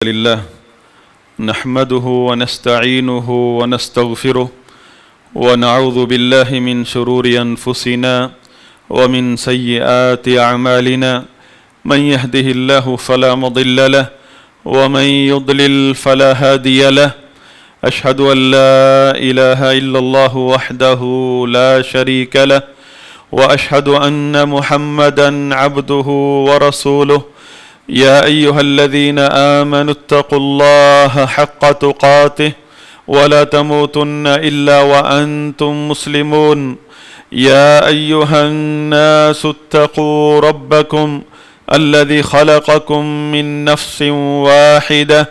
لله نحمده ونستعينه ونستغفره ونعوذ بالله من شرور أنفسنا ومن سيئات أعمالنا من يهده الله فلا مضل له ومن يضلل فلا هادي له أشهد أن لا إله إلا الله وحده لا شريك له وأشهد أن محمدًا عبده ورسوله يا أيها الذين آمنوا اتقوا الله حق تقاته ولا تموتن إلا وأنتم مسلمون يا أيها الناس اتقوا ربكم الذي خلقكم من نفس واحدة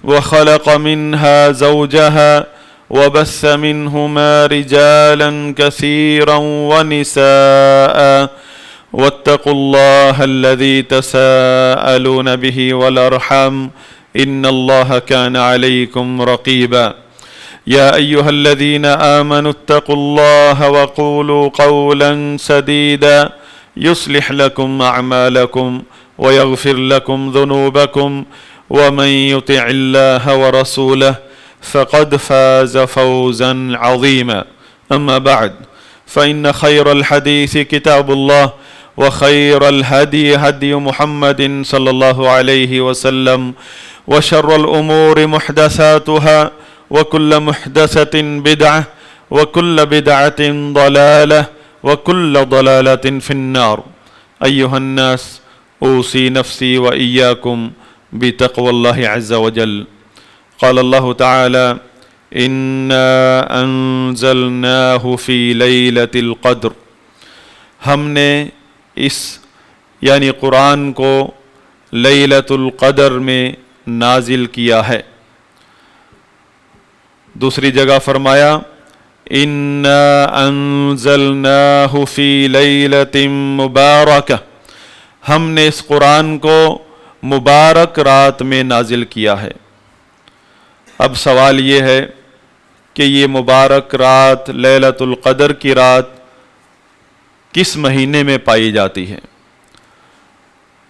وخلق منها زوجها وبث منهما رجالا كثيرا ونساء واتقوا الله الذي تساءلون به والأرحام إن الله كان عليكم رقيبا يا أيها الذين آمنوا اتقوا الله وقولوا قولا سديدا يصلح لكم أعمالكم ويغفر لكم ذنوبكم ومن يطع الله ورسوله فقد فاز فوزا عظيما أما بعد فإن خير الحديث كتاب الله وخير الهدي هدي محمد صلى الله عليه وسلم وشر الأمور محدثاتها وكل محدثة بدعة وكل بدعة ضلالة وكل ضلالة في النار أيها الناس أوصي نفسي وإياكم بتقوى الله عز وجل قال الله تعالى إنا أنزلناه في ليلة القدر ہم نے اس یعنی قرآن کو لیلۃ القدر میں نازل کیا ہے۔ دوسری جگہ فرمایا انا انزلناہ فی لیلۃ مبارکہ، ہم نے اس قرآن کو مبارک رات میں نازل کیا ہے۔ اب سوال یہ ہے کہ یہ مبارک رات لیلۃ القدر کی رات کس مہینے میں پائی جاتی ہے؟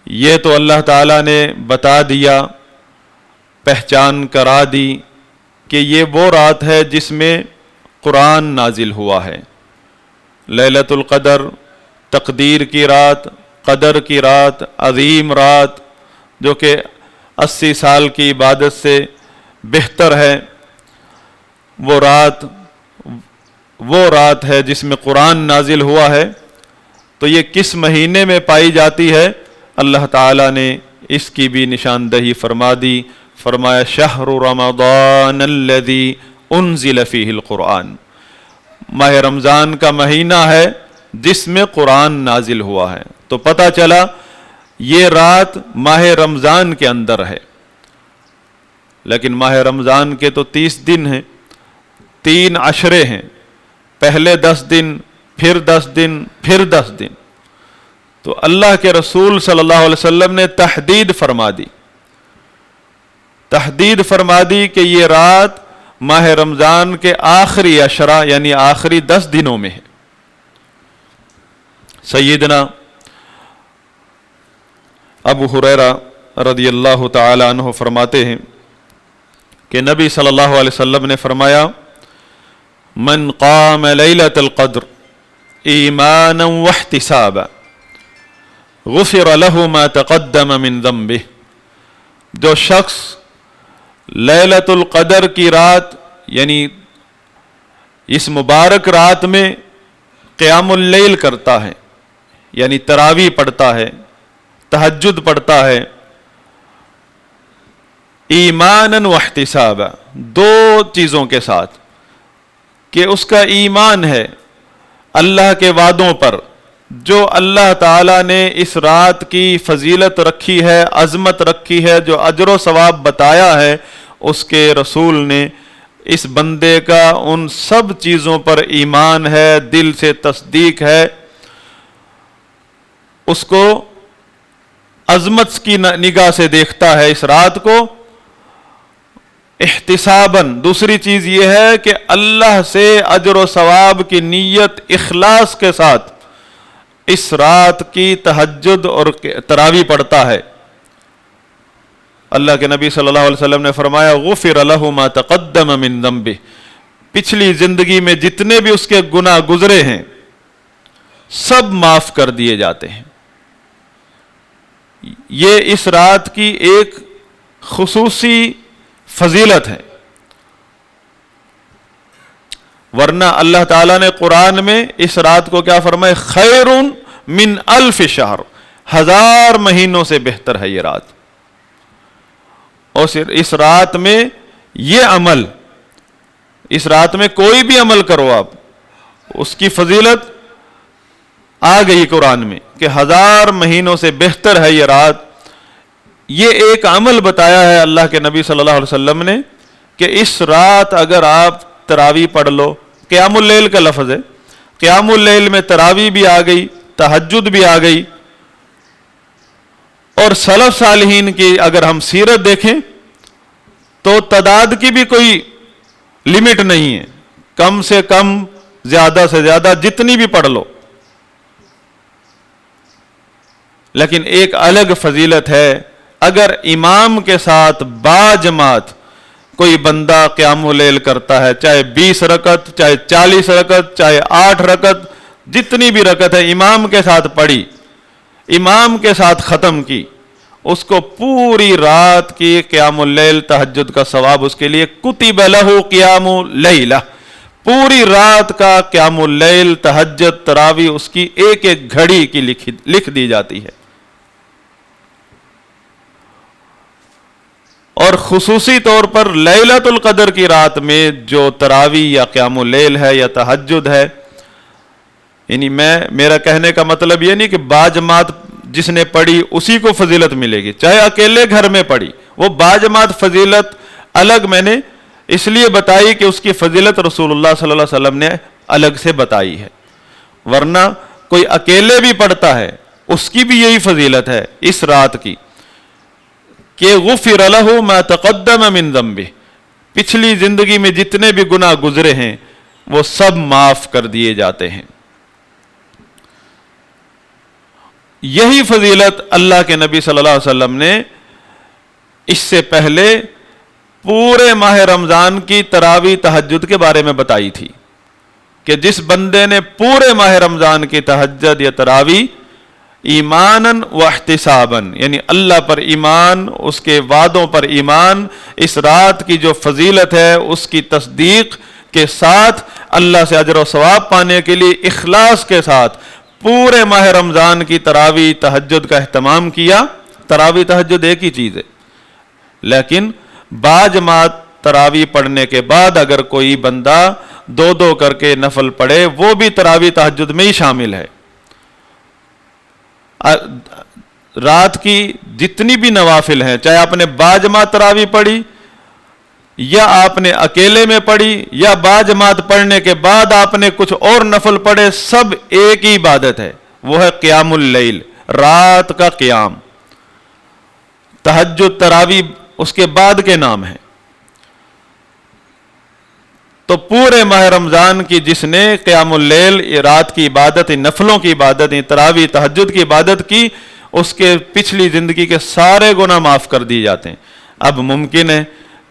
یہ تو اللہ تعالیٰ نے بتا دیا، پہچان کرا دی کہ یہ وہ رات ہے جس میں قرآن نازل ہوا ہے۔ لیلۃ القدر تقدیر کی رات، قدر کی رات، عظیم رات، جو کہ 80 سال کی عبادت سے بہتر ہے، وہ رات ہے جس میں قرآن نازل ہوا ہے۔ تو یہ کس مہینے میں پائی جاتی ہے؟ اللہ تعالیٰ نے اس کی بھی نشاندہی فرما دی، فرمایا شہر رمضان الذی انزل فیہ القرآن، ماہ رمضان کا مہینہ ہے جس میں قرآن نازل ہوا ہے۔ تو پتہ چلا یہ رات ماہ رمضان کے اندر ہے، لیکن ماہ رمضان کے تو 30 دن ہیں، 3 عشرے ہیں، پہلے 10 دن، پھر 10 دن، پھر 10 دن۔ تو اللہ کے رسول صلی اللہ علیہ وسلم نے تحدید فرما دی کہ یہ رات ماہ رمضان کے آخری عشرہ یعنی آخری 10 دنوں میں ہے۔ سیدنا ابو ہریرہ رضی اللہ تعالی عنہ فرماتے ہیں کہ نبی صلی اللہ علیہ وسلم نے فرمایا من قام لیلۃ القدر ایمانا واحتسابا غفر له ما تقدم من ذنبه، جو شخص لیلۃ القدر کی رات یعنی اس مبارک رات میں قیام اللیل کرتا ہے، یعنی تراویح پڑھتا ہے، تہجد پڑھتا ہے، ایمانا واحتسابا، 2 چیزوں کے ساتھ، کہ اس کا ایمان ہے اللہ کے وعدوں پر، جو اللہ تعالیٰ نے اس رات کی فضیلت رکھی ہے، عظمت رکھی ہے، جو اجر و ثواب بتایا ہے، اس کے رسول نے اس بندے کا ان سب چیزوں پر ایمان ہے، دل سے تصدیق ہے، اس کو عظمت کی نگاہ سے دیکھتا ہے اس رات کو، احتساباً۔ دوسری چیز یہ ہے کہ اللہ سے اجر و ثواب کی نیت اخلاص کے ساتھ اس رات کی تہجد اور تراویح پڑھتا ہے۔ اللہ کے نبی صلی اللہ علیہ وسلم نے فرمایا غفر لہ ما تقدم من ذنبہ، پچھلی زندگی میں جتنے بھی اس کے گناہ گزرے ہیں سب معاف کر دیے جاتے ہیں۔ یہ اس رات کی ایک خصوصی فضیلت ہے، ورنہ اللہ تعالیٰ نے قرآن میں اس رات کو کیا فرمائے؟ خیر من الف شہر، 1000 مہینوں سے بہتر ہے یہ رات۔ اور اس رات میں یہ عمل، اس رات میں کوئی بھی عمل کرو آپ، اس کی فضیلت آ گئی قرآن میں کہ 1000 مہینوں سے بہتر ہے یہ رات۔ یہ ایک عمل بتایا ہے اللہ کے نبی صلی اللہ علیہ وسلم نے کہ اس رات اگر آپ تراویح پڑھ لو، قیام اللیل کا لفظ ہے، قیام اللیل میں تراویح بھی آ گئی، تہجد بھی آ گئی، اور سلف صالحین کی اگر ہم سیرت دیکھیں تو تعداد کی بھی کوئی لمٹ نہیں ہے، کم سے کم زیادہ سے زیادہ جتنی بھی پڑھ لو۔ لیکن ایک الگ فضیلت ہے، اگر امام کے ساتھ باجماعت کوئی بندہ قیام اللیل کرتا ہے، چاہے 20 رکعت، چاہے 40 رکعت، چاہے 8 رکعت، جتنی بھی رکعت ہے امام کے ساتھ پڑھی، امام کے ساتھ ختم کی، اس کو پوری رات کی قیام اللیل تہجد کا ثواب اس کے لیے کتب لہ قیام لیلہ، پوری رات کا قیام اللیل تہجد تراویح اس کی ایک ایک گھڑی کی لکھ دی جاتی ہے۔ اور خصوصی طور پر لیلۃ القدر کی رات میں جو تراویح یا قیام اللیل ہے یا تہجد ہے، یعنی میرا کہنے کا مطلب یہ نہیں کہ باجماعت جس نے پڑھی اسی کو فضیلت ملے گی، چاہے اکیلے گھر میں پڑھی، وہ باجماعت فضیلت الگ میں نے اس لیے بتائی کہ اس کی فضیلت رسول اللہ صلی اللہ علیہ وسلم نے الگ سے بتائی ہے، ورنہ کوئی اکیلے بھی پڑھتا ہے اس کی بھی یہی فضیلت ہے اس رات کی کہ غفر لہ ما تقدم من ذنبہ، پچھلی زندگی میں جتنے بھی گناہ گزرے ہیں وہ سب معاف کر دیے جاتے ہیں۔ یہی فضیلت اللہ کے نبی صلی اللہ علیہ وسلم نے اس سے پہلے پورے ماہ رمضان کی تراویح تہجد کے بارے میں بتائی تھی کہ جس بندے نے پورے ماہ رمضان کی تہجد یا تراویح ایماناً و احتساباً، یعنی اللہ پر ایمان، اس کے وعدوں پر ایمان، اس رات کی جو فضیلت ہے اس کی تصدیق کے ساتھ اللہ سے اجر و ثواب پانے کے لیے اخلاص کے ساتھ پورے ماہ رمضان کی تراویح تہجد کا اہتمام کیا۔ تراویح تہجد ایک ہی چیز ہے، لیکن باجماعت تراویح پڑھنے کے بعد اگر کوئی بندہ 2 کر کے نفل پڑھے وہ بھی تراویح تہجد میں ہی شامل ہے۔ رات کی جتنی بھی نوافل ہیں، چاہے آپ نے باجماعت تراویح پڑھی یا آپ نے اکیلے میں پڑھی یا باجماعت پڑھنے کے بعد آپ نے کچھ اور نفل پڑھے، سب ایک ہی عبادت ہے، وہ ہے قیام اللیل، رات کا قیام۔ تہجد تراویح اس کے بعد کے نام ہیں۔ تو پورے ماہ رمضان کی جس نے قیام اللیل، رات کی عبادت، نفلوں کی عبادت، تراویح تہجد کی عبادت کی، اس کے پچھلی زندگی کے سارے گناہ معاف کر دیے جاتے ہیں۔ اب ممکن ہے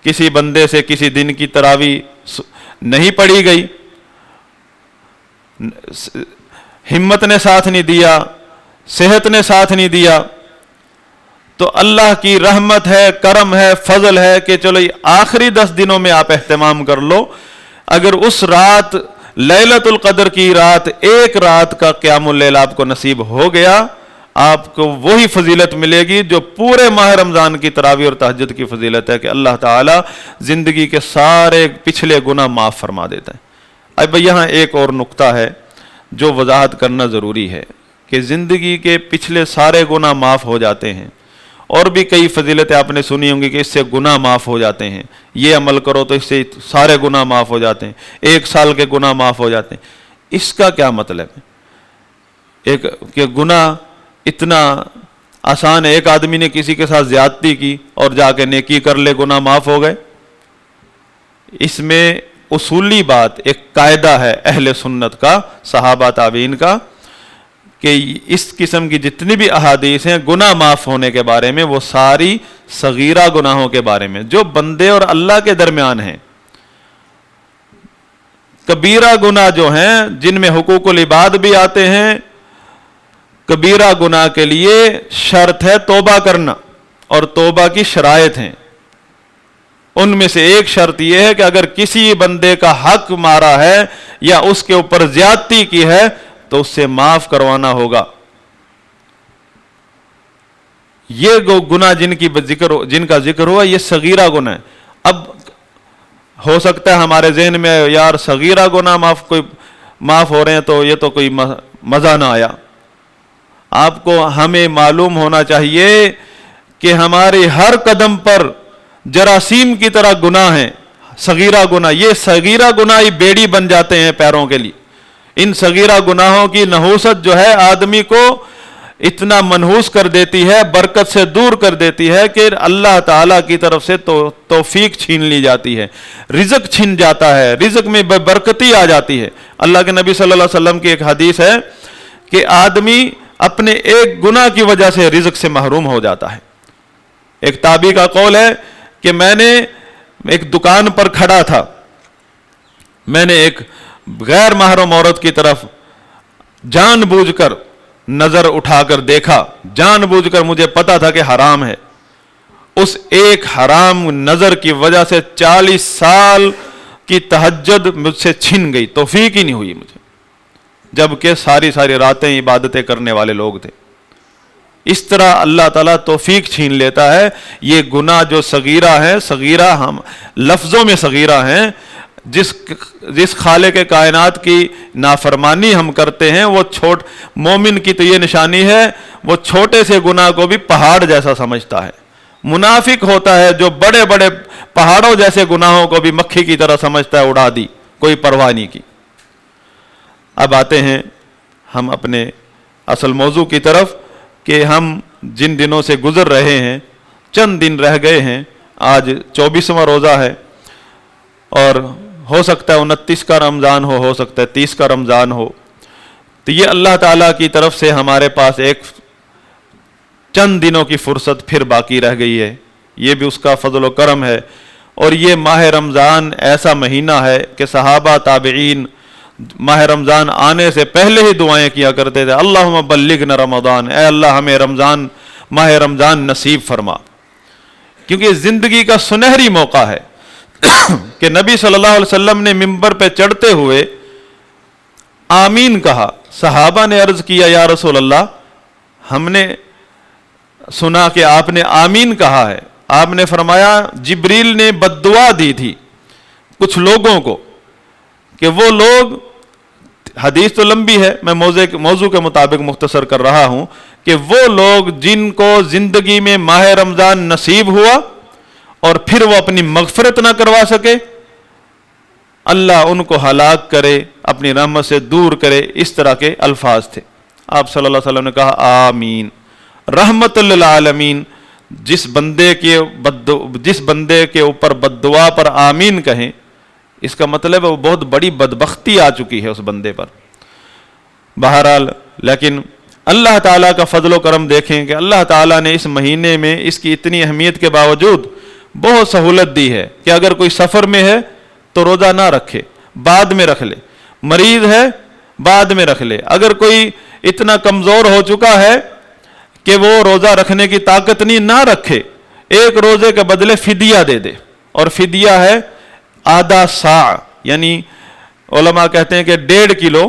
کسی بندے سے کسی دن کی تراویح نہیں پڑھی گئی، ہمت نے ساتھ نہیں دیا، صحت نے ساتھ نہیں دیا، تو اللہ کی رحمت ہے، کرم ہے، فضل ہے کہ چلو آخری 10 دنوں میں آپ اہتمام کر لو۔ اگر اس رات لیلۃ القدر کی رات، ایک رات کا قیام اللیل آپ کو نصیب ہو گیا، آپ کو وہی فضیلت ملے گی جو پورے ماہ رمضان کی تراویح اور تہجد کی فضیلت ہے کہ اللہ تعالیٰ زندگی کے سارے پچھلے گناہ معاف فرما دیتا ہے۔ اب یہاں ایک اور نقطہ ہے جو وضاحت کرنا ضروری ہے کہ زندگی کے پچھلے سارے گناہ معاف ہو جاتے ہیں، اور بھی کئی فضیلتیں آپ نے سنی ہوں گی کہ اس سے گناہ معاف ہو جاتے ہیں، یہ عمل کرو تو اس سے سارے گناہ معاف ہو جاتے ہیں، 1 سال کے گناہ معاف ہو جاتے ہیں۔ اس کا کیا مطلب ہے؟ کہ گناہ اتنا آسان ہے، ایک آدمی نے کسی کے ساتھ زیادتی کی اور جا کے نیکی کر لے، گناہ معاف ہو گئے؟ اس میں اصولی بات، ایک قاعدہ ہے اہل سنت کا، صحابہ تابعین کا، کہ اس قسم کی جتنی بھی احادیث ہیں گناہ معاف ہونے کے بارے میں، وہ ساری صغیرہ گناہوں کے بارے میں جو بندے اور اللہ کے درمیان ہیں۔ کبیرہ گناہ جو ہیں جن میں حقوق العباد بھی آتے ہیں، کبیرہ گناہ کے لیے شرط ہے توبہ کرنا، اور توبہ کی شرائط ہیں۔ ان میں سے ایک شرط یہ ہے کہ اگر کسی بندے کا حق مارا ہے یا اس کے اوپر زیادتی کی ہے تو اس سے معاف کروانا ہوگا۔ یہ گناہ جن کا ذکر ہوا یہ صغیرہ گناہ ہے۔ اب ہو سکتا ہے ہمارے ذہن میں یار صغیرہ گناہ معاف ہو رہے ہیں تو یہ تو کوئی مزہ نہ آیا۔ آپ کو ہمیں معلوم ہونا چاہیے کہ ہمارے ہر قدم پر جراثیم کی طرح گناہ ہیں، صغیرہ گناہ۔ یہ صغیرہ گناہ ہی بیڑی بن جاتے ہیں پیروں کے لیے۔ ان صغیرہ گناہوں کی نحوست جو ہے آدمی کو اتنا منحوس کر دیتی ہے، برکت سے دور کر دیتی ہے کہ اللہ تعالیٰ کی طرف سے توفیق چھین لی جاتی ہے، رزق چھن جاتا ہے، رزق میں برکتی آ جاتی ہے۔ اللہ کے نبی صلی اللہ علیہ وسلم کی ایک حدیث ہے کہ آدمی اپنے ایک گناہ کی وجہ سے رزق سے محروم ہو جاتا ہے۔ ایک تابعی کا قول ہے کہ میں نے ایک دکان پر کھڑا تھا، میں نے ایک غیر محرم عورت کی طرف جان بوجھ کر نظر اٹھا کر دیکھا، جان بوجھ کر، مجھے پتا تھا کہ حرام ہے۔ اس ایک حرام نظر کی وجہ سے 40 سال کی تہجد مجھ سے چھن گئی، توفیق ہی نہیں ہوئی مجھے، جبکہ ساری راتیں عبادتیں کرنے والے لوگ تھے۔ اس طرح اللہ تعالیٰ توفیق چھین لیتا ہے۔ یہ گناہ جو صغیرہ ہیں، صغیرہ ہم لفظوں میں صغیرہ ہیں، جس خالق کائنات کی نافرمانی ہم کرتے ہیں، وہ مومن کی تو یہ نشانی ہے، وہ چھوٹے سے گناہ کو بھی پہاڑ جیسا سمجھتا ہے۔ منافق ہوتا ہے جو بڑے بڑے پہاڑوں جیسے گناہوں کو بھی مکھی کی طرح سمجھتا ہے، اڑا دی، کوئی پرواہ نہیں کی۔ اب آتے ہیں ہم اپنے اصل موضوع کی طرف کہ ہم جن دنوں سے گزر رہے ہیں، چند دن رہ گئے ہیں، آج 24واں روزہ ہے، اور ہو سکتا ہے 29 کا رمضان ہو سکتا ہے 30 کا رمضان ہو۔ تو یہ اللہ تعالیٰ کی طرف سے ہمارے پاس ایک چند دنوں کی فرصت پھر باقی رہ گئی ہے، یہ بھی اس کا فضل و کرم ہے۔ اور یہ ماہ رمضان ایسا مہینہ ہے کہ صحابہ تابعین ماہ رمضان آنے سے پہلے ہی دعائیں کیا کرتے تھے، اللہم بلغنا رمضان، اے اللہ ہمیں ماہ رمضان نصیب فرما، کیونکہ زندگی کا سنہری موقع ہے کہ نبی صلی اللہ علیہ وسلم نے ممبر پہ چڑھتے ہوئے آمین کہا۔ صحابہ نے عرض کیا یا رسول اللہ، ہم نے سنا کہ آپ نے آمین کہا ہے۔ آپ نے فرمایا جبریل نے بد دعا دی تھی کچھ لوگوں کو کہ وہ لوگ، حدیث تو لمبی ہے، میں موضوع کے مطابق مختصر کر رہا ہوں، کہ وہ لوگ جن کو زندگی میں ماہ رمضان نصیب ہوا اور پھر وہ اپنی مغفرت نہ کروا سکے، اللہ ان کو ہلاک کرے، اپنی رحمت سے دور کرے، اس طرح کے الفاظ تھے۔ آپ صلی اللہ علیہ وسلم نے کہا آمین، رحمت للعالمین۔ جس بندے کے اوپر بد دعا پر آمین کہیں، اس کا مطلب ہے وہ بہت بڑی بدبختی آ چکی ہے اس بندے پر۔ بہرحال لیکن اللہ تعالیٰ کا فضل و کرم دیکھیں کہ اللہ تعالیٰ نے اس مہینے میں اس کی اتنی اہمیت کے باوجود بہت سہولت دی ہے کہ اگر کوئی سفر میں ہے تو روزہ نہ رکھے، بعد میں رکھ لے، مریض ہے بعد میں رکھ لے، اگر کوئی اتنا کمزور ہو چکا ہے کہ وہ روزہ رکھنے کی طاقت نہیں، نہ رکھے، ایک روزے کے بدلے فدیہ دے دے، اور فدیہ ہے آدھا ساع، یعنی علماء کہتے ہیں کہ 1.5 کلو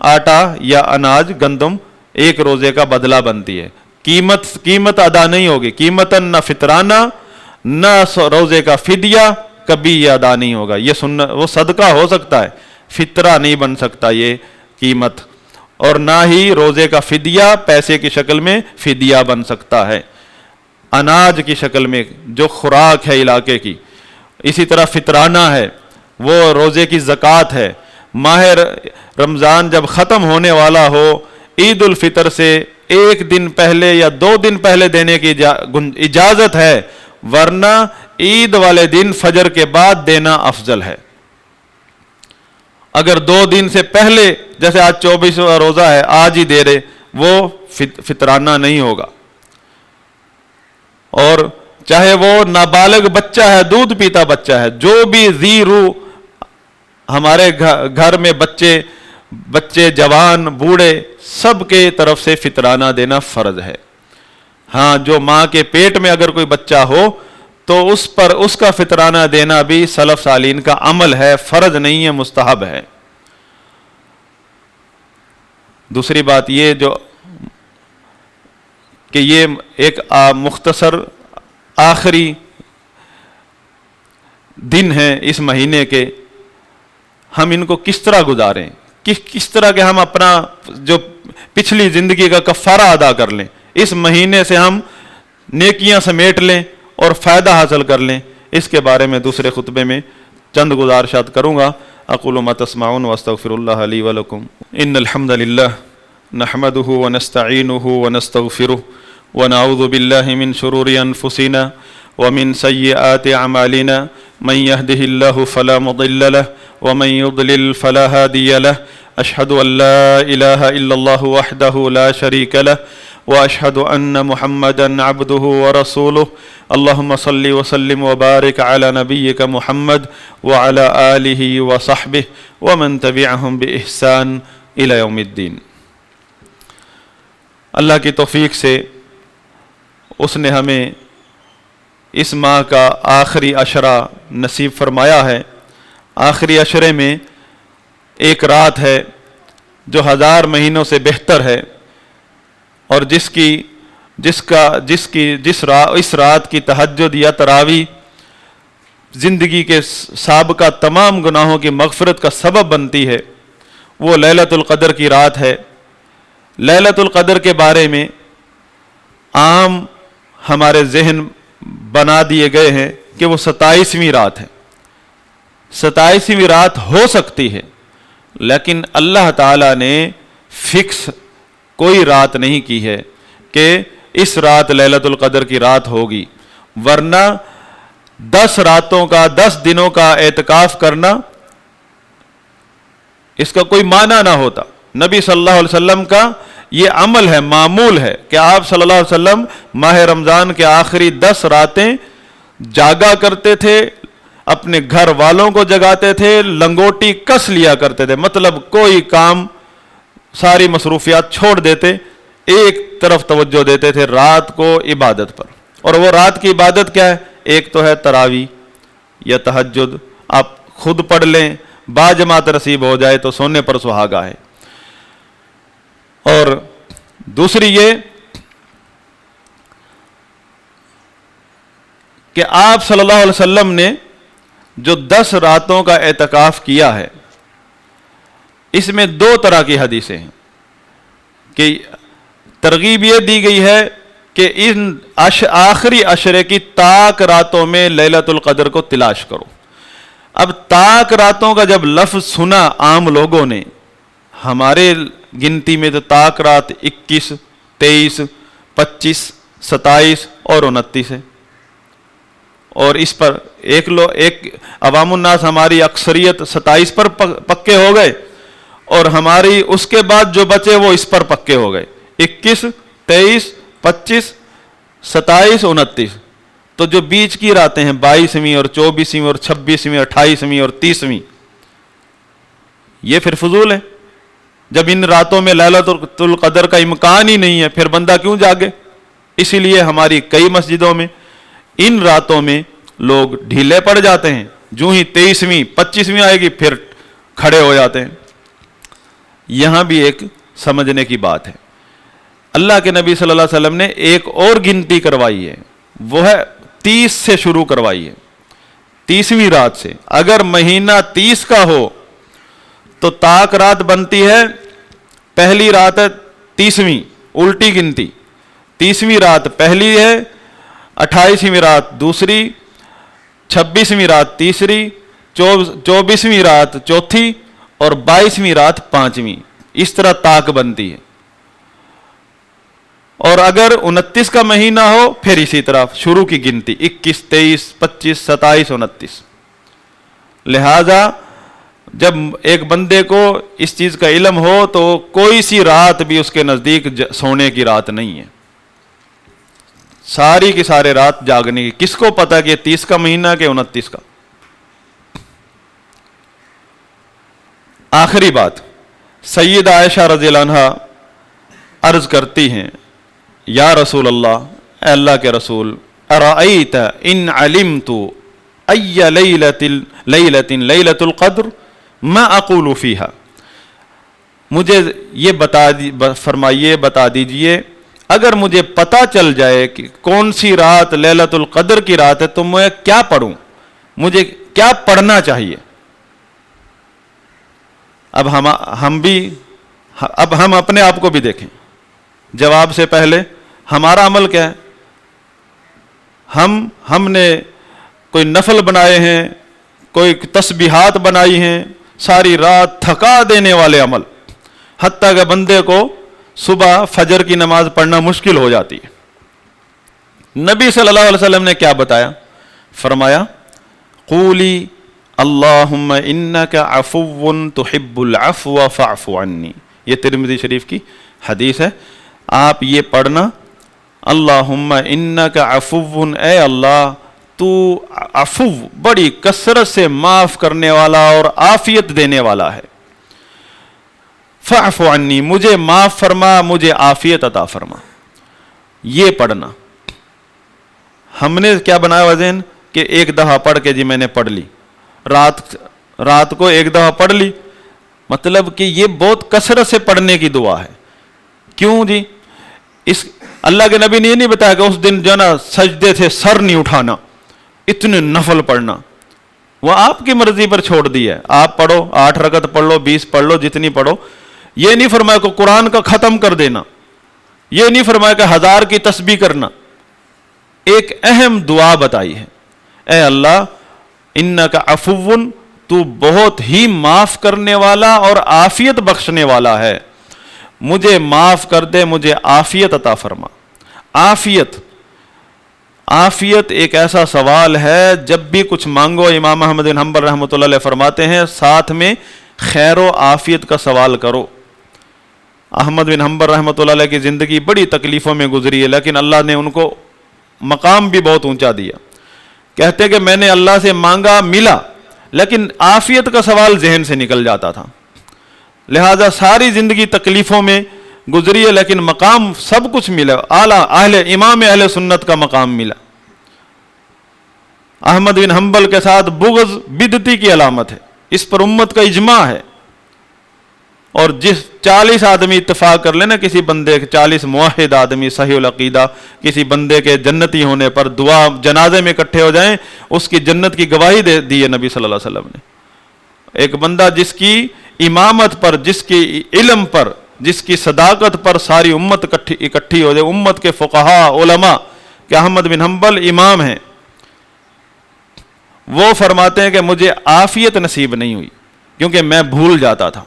آٹا یا اناج گندم ایک روزے کا بدلہ بنتی ہے۔ قیمت ادا نہیں ہوگی، قیمتاً نہ فطرانہ نہ روزے کا فدیہ کبھی یہ ادا نہیں ہوگا۔ یہ وہ صدقہ ہو سکتا ہے، فطرہ نہیں بن سکتا یہ قیمت، اور نہ ہی روزے کا فدیہ پیسے کی شکل میں فدیہ بن سکتا ہے، اناج کی شکل میں جو خوراک ہے علاقے کی۔ اسی طرح فطرانہ ہے، وہ روزے کی زکوٰۃ ہے۔ ماہ رمضان جب ختم ہونے والا ہو، عید الفطر سے 1 دن پہلے یا 2 دن پہلے دینے کی اجازت ہے، ورنہ عید والے دن فجر کے بعد دینا افضل ہے۔ اگر 2 دن سے پہلے، جیسے آج 24واں روزہ ہے، آج ہی دے دے، وہ فطرانہ نہیں ہوگا. اور چاہے وہ نابالغ بچہ ہے, دودھ پیتا بچہ ہے, جو بھی ذی روح ہمارے گھر میں بچے جوان بوڑھے سب کے طرف سے فطرانہ دینا فرض ہے. ہاں, جو ماں کے پیٹ میں اگر کوئی بچہ ہو تو اس کا فطرانہ دینا بھی سلف صالحین کا عمل ہے, فرض نہیں ہے, مستحب ہے. دوسری بات یہ کہ یہ ایک مختصر آخری دن ہیں اس مہینے کے, ہم ان کو کس طرح گزاریں, کس طرح کے ہم اپنا جو پچھلی زندگی کا کفارہ ادا کر لیں, اس مہینے سے ہم نیکیاں سمیٹ لیں اور فائدہ حاصل کر لیں. اس کے بارے میں دوسرے خطبے میں چند گزارشات کروں گا. اقول ما تسمعون واستغفر الله لي ولكم. ان الحمد لله نحمده ونستعينه ونستغفره ونعوذ بالله من شرور انفسنا ومن سيئات اعمالنا من يهده الله فلا مضل له ومن يضلل فلا هادي له. اشهد ان لا اله الا الله وحده لا شريك له واشهد ان محمدا عبده ورسوله. اللهم صل وسلم وبارك على نبيك محمد وعلى آله وصحبه ومن تبعهم بإحسان إلى يوم الدين. اللہ کی توفیق سے اس نے ہمیں اس ماہ کا آخری عشرہ نصیب فرمایا ہے. آخری عشرے میں ایک رات ہے جو 1000 مہینوں سے بہتر ہے, اور اس رات کی تہجد یا تراویح زندگی کے سابقہ تمام گناہوں کی مغفرت کا سبب بنتی ہے. وہ لیلۃ القدر کی رات ہے. لیلۃ القدر کے بارے میں عام ہمارے ذہن بنا دیے گئے ہیں کہ وہ 27ویں رات ہے. 27ویں رات ہو سکتی ہے, لیکن اللہ تعالیٰ نے فکس کوئی رات نہیں کی ہے کہ اس رات لیلۃ القدر کی رات ہوگی, ورنہ 10 راتوں کا 10 دنوں کا اعتکاف کرنا اس کا کوئی معنی نہ ہوتا. نبی صلی اللہ علیہ وسلم کا یہ عمل ہے, معمول ہے کہ آپ صلی اللہ علیہ وسلم ماہ رمضان کے آخری 10 راتیں جاگا کرتے تھے, اپنے گھر والوں کو جگاتے تھے, لنگوٹی کس لیا کرتے تھے, مطلب کوئی کام, ساری مصروفیات چھوڑ دیتے, ایک طرف توجہ دیتے تھے رات کو عبادت پر. اور وہ رات کی عبادت کیا ہے؟ ایک تو ہے تراویح یا تہجد, آپ خود پڑھ لیں, باجماعت نصیب ہو جائے تو سونے پر سہاگا ہے. اور دوسری یہ کہ آپ صلی اللہ علیہ وسلم نے جو 10 راتوں کا اعتکاف کیا ہے, اس میں 2 طرح کی حدیثیں ہیں. کہ ترغیب یہ دی گئی ہے کہ ان آخری عشرے کی طاق راتوں میں لیلۃ القدر کو تلاش کرو. اب طاق راتوں کا جب لفظ سنا عام لوگوں نے, ہمارے گنتی میں تو طاق رات 21, 23, 25, 27 اور 29 ہے. اور اس پر ایک عوام الناس ہماری اکثریت 27 پر پکے ہو گئے, اور ہماری اس کے بعد جو بچے وہ اس پر پکے ہو گئے 21, 23, 25, 27, 29. تو جو بیچ کی راتیں ہیں 22ویں اور 24ویں اور 26ویں, 28ویں اور 30ویں, یہ پھر فضول ہے. جب ان راتوں میں لیلۃ القدر کا امکان ہی نہیں ہے, پھر بندہ کیوں جاگے؟ اسی لیے ہماری کئی مسجدوں میں ان راتوں میں لوگ ڈھیلے پڑ جاتے ہیں, جو ہی 23ویں 25ویں آئے گی پھر کھڑے ہو جاتے ہیں. یہاں بھی ایک سمجھنے کی بات ہے. اللہ کے نبی صلی اللہ علیہ وسلم نے ایک اور گنتی کروائی ہے, وہ ہے 30 سے شروع کروائی ہے, 30ویں رات سے. اگر مہینہ 30 کا ہو تو طاق رات بنتی ہے, پہلی رات ہے 30ویں, الٹی گنتی, 30ویں رات پہلی ہے, 28ویں رات دوسری, 26ویں رات تیسری, 24ویں رات چوتھی اور 22ویں رات 5ویں. اس طرح طاق بنتی ہے. اور اگر 29 کا مہینہ ہو پھر اسی طرح شروع کی گنتی 21, 23, 25, 27, 29. لہذا جب ایک بندے کو اس چیز کا علم ہو تو کوئی سی رات بھی اس کے نزدیک سونے کی رات نہیں ہے، ساری کی سارے رات جاگنے کی۔ کس کو پتا کہ 30 کا مہینہ کہ 29 کا؟ آخری بات، سیدہ عائشہ رضی اللہ عنہا عرض کرتی ہیں، یا رسول اللہ، اے اللہ کے رسول، ارأیت ان علمت ای لیلۃ القدر ما اقول فیہا، مجھے یہ بتا دیجئے اگر مجھے پتہ چل جائے کہ کون سی رات لیلۃ القدر کی رات ہے تو میں کیا پڑھوں، مجھے کیا پڑھنا چاہیے؟ اب ہم اپنے آپ کو بھی دیکھیں، جواب سے پہلے ہمارا عمل کیا ہے؟ ہم نے کوئی نفل بنائے ہیں، کوئی تسبیحات بنائی ہیں، ساری رات تھکا دینے والے عمل، حتیٰ کہ بندے کو صبح فجر کی نماز پڑھنا مشکل ہو جاتی ہے۔ نبی صلی اللہ علیہ وسلم نے کیا بتایا؟ فرمایا قولی اللہم انک عفو تحب العفو فاعف عنی، یہ ترمذی شریف کی حدیث ہے۔ آپ یہ پڑھنا، اللہم انک عفو، اے اللہ تو عفو، بڑی کثرت سے معاف کرنے والا اور عافیت دینے والا ہے، فاعف عنی، مجھے معاف فرما، مجھے عافیت عطا فرما۔ یہ پڑھنا ہم نے کیا بنایا وزن کہ ایک دفعہ پڑھ کے جی میں نے پڑھ لی، رات کو ایک دفعہ پڑھ لی، مطلب کہ یہ بہت کثرت سے پڑھنے کی دعا ہے۔ کیوں جی؟ اس اللہ کے نبی نے یہ نہیں بتایا کہ اس دن جو نا سجدے سے سر نہیں اٹھانا، اتنے نفل پڑھنا، وہ آپ کی مرضی پر چھوڑ دی ہے۔ آپ پڑھو، 8 رکعت پڑھ لو، 20 پڑھ لو، جتنی پڑھو۔ یہ نہیں فرمایا کہ قرآن کا ختم کر دینا، یہ نہیں فرمایا کہ 1000 کی تسبیح کرنا۔ ایک اہم دعا بتائی ہے، اے اللہ انک عفو، تو بہت ہی معاف کرنے والا اور عافیت بخشنے والا ہے، مجھے معاف کر دے، مجھے عافیت عطا فرما۔ عافیت ایک ایسا سوال ہے، جب بھی کچھ مانگو، امام احمد بن حنبل رحمۃ اللہ علیہ فرماتے ہیں ساتھ میں خیر و عافیت کا سوال کرو۔ احمد بن حنبل رحمۃ اللہ علیہ کی زندگی بڑی تکلیفوں میں گزری ہے، لیکن اللہ نے ان کو مقام بھی بہت اونچا دیا۔ کہتے کہ میں نے اللہ سے مانگا، ملا، لیکن عافیت کا سوال ذہن سے نکل جاتا تھا، لہذا ساری زندگی تکلیفوں میں گزری ہے، لیکن مقام سب کچھ ملا، امام اہل سنت کا مقام ملا۔ احمد بن حنبل کے ساتھ بغض بدعتی کی علامت ہے، اس پر امت کا اجماع ہے۔ اور جس 40 آدمی اتفاق کر لینا کسی بندے کے، 40 موحد آدمی صحیح العقیدہ کسی بندے کے جنتی ہونے پر دعا جنازے میں اکٹھے ہو جائیں، اس کی جنت کی گواہی دے دی ہے نبی صلی اللہ علیہ وسلم نے۔ ایک بندہ جس کی امامت پر، جس کی علم پر، جس کی صداقت پر ساری امت اکٹھی ہو جائے، امت کے فقہاء علماء کہ احمد بن حنبل امام ہیں، وہ فرماتے ہیں کہ مجھے عافیت نصیب نہیں ہوئی کیونکہ میں بھول جاتا تھا،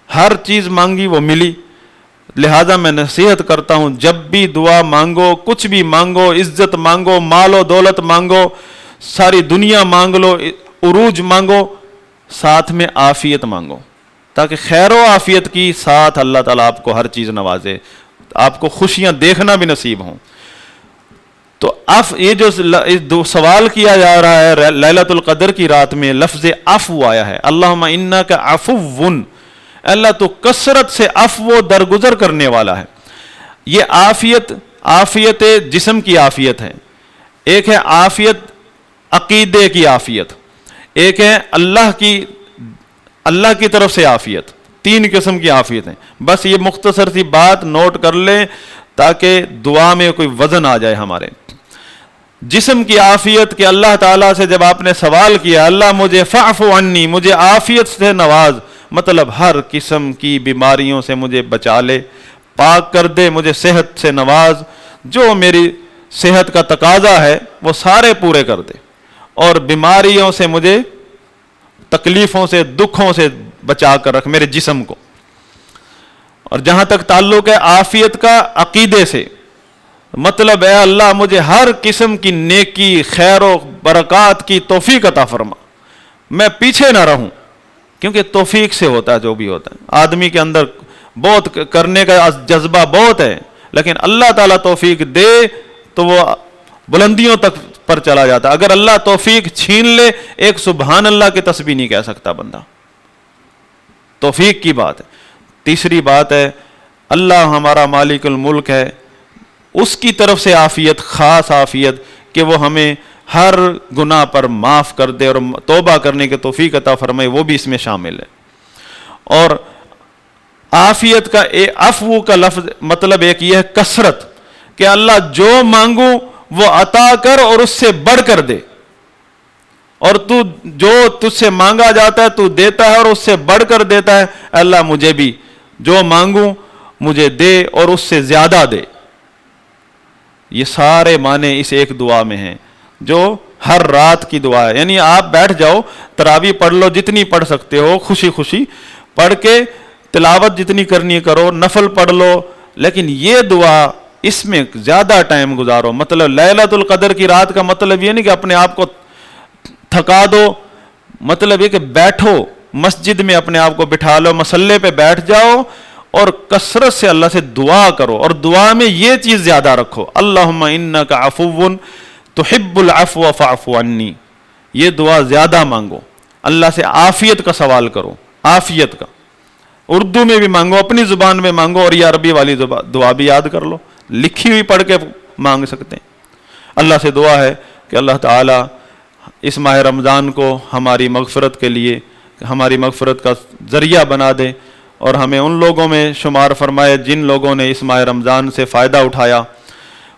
ہر چیز مانگی وہ ملی، لہذا میں نصیحت کرتا ہوں جب بھی دعا مانگو، کچھ بھی مانگو، عزت مانگو، مال و دولت مانگو، ساری دنیا مانگ لو، عروج مانگو، ساتھ میں عافیت مانگو، تاکہ خیر و عافیت کی ساتھ اللہ تعالیٰ آپ کو ہر چیز نوازے، آپ کو خوشیاں دیکھنا بھی نصیب ہوں۔ تو یہ جو سوال کیا جا رہا ہے لیلۃ القدر کی رات میں، لفظ عفو آیا ہے، اللہم انک عفو، اللہ تو کثرت سے عفو درگزر کرنے والا ہے۔ یہ عافیت جسم کی عافیت ہے، ایک ہے عافیت عقیدے کی عافیت، ایک ہے اللہ کی طرف سے عافیت۔ 3 قسم کی عافیت ہیں، بس یہ مختصر سی بات نوٹ کر لیں تاکہ دعا میں کوئی وزن آ جائے ہمارے۔ جسم کی عافیت کہ اللہ تعالیٰ سے جب آپ نے سوال کیا اللہ مجھے فاعف عنی، مجھے عافیت سے نواز، مطلب ہر قسم کی بیماریوں سے مجھے بچا لے، پاک کر دے، مجھے صحت سے نواز، جو میری صحت کا تقاضا ہے وہ سارے پورے کر دے، اور بیماریوں سے مجھے، تکلیفوں سے، دکھوں سے بچا کر رکھ میرے جسم کو۔ اور جہاں تک تعلق ہے عافیت کا عقیدے سے، مطلب اے اللہ مجھے ہر قسم کی نیکی، خیر و برکات کی توفیق عطا فرما، میں پیچھے نہ رہوں کیونکہ توفیق سے ہوتا ہے جو بھی ہوتا ہے. آدمی کے اندر بہت کرنے کا جذبہ بہت ہے، لیکن اللہ تعالیٰ توفیق دے تو وہ بلندیوں تک پر چلا جاتا. اگر اللہ توفیق چھین لے، ایک سبحان اللہ کی تسبیح نہیں کہہ سکتا بندہ. توفیق کی بات ہے. تیسری بات ہے اللہ ہمارا مالک الملک ہے، اس کی طرف سے عافیت، خاص عافیت کہ وہ ہمیں ہر گناہ پر معاف کر دے اور توبہ کرنے کے توفیق عطا فرمائے، وہ بھی اس میں شامل ہے. اور عافیت کا عفو کا لفظ مطلب ایک یہ ہے کثرت، کہ اللہ جو مانگوں وہ عطا کر اور اس سے بڑھ کر دے، اور تو جو تجھ سے مانگا جاتا ہے تو دیتا ہے اور اس سے بڑھ کر دیتا ہے. اللہ مجھے بھی جو مانگوں مجھے دے اور اس سے زیادہ دے. یہ سارے معنی اس ایک دعا میں ہیں جو ہر رات کی دعا ہے. یعنی آپ بیٹھ جاؤ، تراویح پڑھ لو جتنی پڑھ سکتے ہو، خوشی خوشی پڑھ کے تلاوت جتنی کرنی کرو، نفل پڑھ لو، لیکن یہ دعا اس میں زیادہ ٹائم گزارو. مطلب لیلۃ القدر کی رات کا مطلب یہ نہیں کہ اپنے آپ کو تھکا دو، مطلب یہ کہ بیٹھو مسجد میں، اپنے آپ کو بٹھا لو، مصلے پہ بیٹھ جاؤ اور کثرت سے اللہ سے دعا کرو. اور دعا میں یہ چیز زیادہ رکھو، اللہم انک عفو تحب العفو فاعف عنی. یہ دعا زیادہ مانگو، اللہ سے عافیت کا سوال کرو، عافیت کا. اردو میں بھی مانگو، اپنی زبان میں مانگو، اور یہ عربی والی دعا بھی یاد کر لو، لکھی ہوئی پڑھ کے مانگ سکتے ہیں. اللہ سے دعا ہے کہ اللہ تعالی اس ماہ رمضان کو ہماری مغفرت کے لیے، ہماری مغفرت کا ذریعہ بنا دے، اور ہمیں ان لوگوں میں شمار فرمائے جن لوگوں نے اس ماہ رمضان سے فائدہ اٹھایا.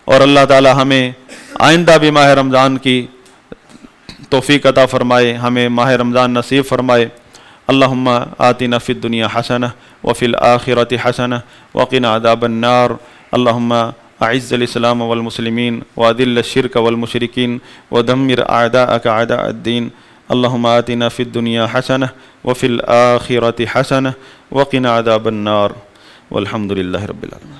اور اللہ تعالی ہمیں آئندہ بھی ماہ رمضان کی توفیق عطا فرمائے، ہمیں ماہ رمضان نصیب فرمائے. اللہم آتنا فی الدنیا حسنہ وفی الآخرۃ حسنہ وقنا عذاب النار. اللہم اعز الاسلام والمسلمین واذل الشرک والمشرکین ودمر اعداءک اعداء الدین. اللہم آتنا فی الدنیا حسنہ وفی الآخرۃ حسنہ وقنا عذاب النار. والحمد للہ رب العالمین.